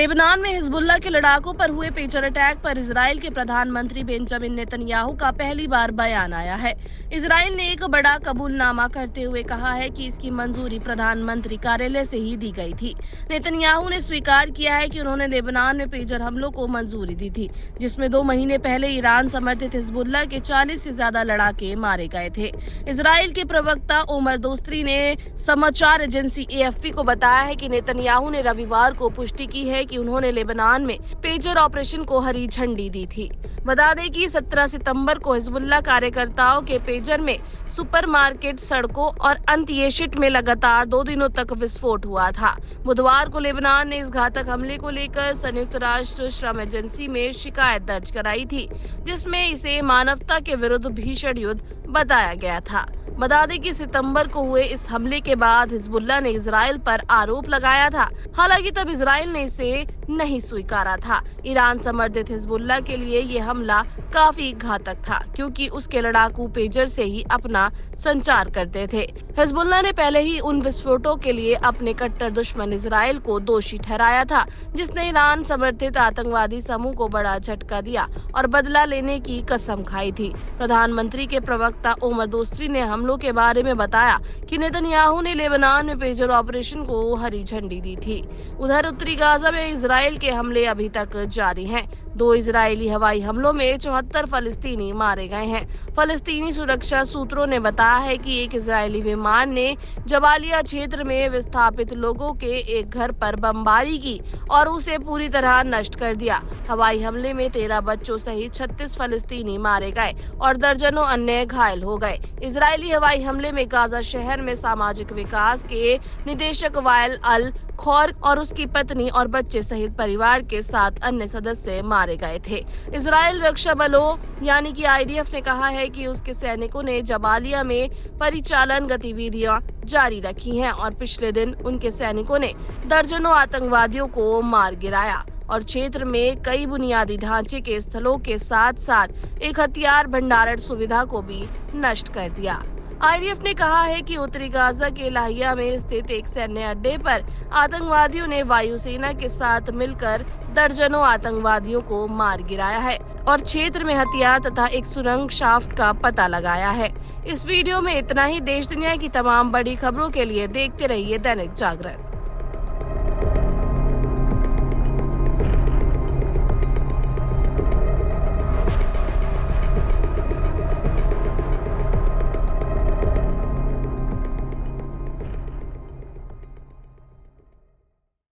Lebanon में Hezbollah के लड़ाकों पर हुए पेजर अटैक पर इजराइल के प्रधानमंत्री बेंजामिन नेतन्याहू का पहली बार बयान आया है। इजराइल ने एक बड़ा कबूलनामा करते हुए कहा है कि इसकी मंजूरी प्रधानमंत्री कार्यालय से ही दी गई थी। नेतन्याहू ने स्वीकार किया है कि उन्होंने लेबनान में पेजर हमलों को मंजूरी दी थी, जिसमें 2 महीने पहले ईरान समर्थित हिजबुल्लाह के 40 से ज्यादा लड़ाके मारे गए थे। इजराइल के प्रवक्ता ओमर दोस्तरी ने समाचार एजेंसी AFP को बताया है कि नेतन्याहू ने रविवार को पुष्टि की है कि उन्होंने लेबनान में पेजर ऑपरेशन को हरी झंडी दी थी। बता दें कि 17 सितंबर को हिजबुल्लाह कार्यकर्ताओं के पेजर में सुपरमार्केट, सड़कों और अंतयेशिट में लगातार 2 दिनों तक विस्फोट हुआ था। बुधवार को लेबनान ने इस घातक हमले को लेकर संयुक्त राष्ट्र श्रम एजेंसी में शिकायत दर्ज कराई थी, जिसमें इसे मानवता के विरुद्ध भीषण युद्ध बताया गया था। बता दें कि सितंबर को हुए इस हमले के बाद हिजबुल्लाह ने इजराइल पर आरोप लगाया था। हालांकि तब इजराइल ने इसे नहीं स्वीकारा था। ईरान समर्थित हिजबुल्लाह के लिए ये हमला काफी घातक था, क्योंकि उसके लड़ाकू पेजर से ही अपना संचार करते थे। हिजबुल्लाह ने पहले ही उन विस्फोटों के लिए अपने कट्टर दुश्मन इजराइल को दोषी ठहराया था, जिसने ईरान समर्थित आतंकवादी समूह को बड़ा झटका दिया और बदला लेने की कसम खाई थी। प्रधानमंत्री के प्रवक्ता ओमर दोस्तरी ने हमलों के बारे में बताया कि नेतन्याहू ने लेबनान में पेजर ऑपरेशन को हरी झंडी दी थी। उधर उत्तरी गाजा में इजराइल के हमले अभी तक जारी हैं। 2 इजरायली हवाई हमलों में 74 फलस्तीनी मारे गए हैं। फलस्तीनी सुरक्षा सूत्रों ने बताया है कि एक इजरायली विमान ने जबालिया क्षेत्र में विस्थापित लोगों के एक घर पर बमबारी की और उसे पूरी तरह नष्ट कर दिया। हवाई हमले में 13 बच्चों सहित 36 फलस्तीनी मारे गए और दर्जनों अन्य घायल हो गए। इजरायली हवाई हमले में गाजा शहर में सामाजिक विकास के निदेशक वायल अल खौर और उसकी पत्नी और बच्चे सहित परिवार के 7 अन्य सदस्य मारे गए थे। इजराइल रक्षा बलों यानी कि IDF ने कहा है कि उसके सैनिकों ने जबालिया में परिचालन गतिविधियां जारी रखी हैं और पिछले दिन उनके सैनिकों ने दर्जनों आतंकवादियों को मार गिराया और क्षेत्र में कई बुनियादी ढांचे के स्थलों के साथ साथ एक हथियार भंडारण सुविधा को भी नष्ट कर दिया। IDF ने कहा है कि उत्तरी गाजा के लाहिया में स्थित एक सैन्य अड्डे पर आतंकवादियों ने वायुसेना के साथ मिलकर दर्जनों आतंकवादियों को मार गिराया है और क्षेत्र में हथियार तथा एक सुरंग शाफ्ट का पता लगाया है। इस वीडियो में इतना ही। देश दुनिया की तमाम बड़ी खबरों के लिए देखते रहिए दैनिक जागरण।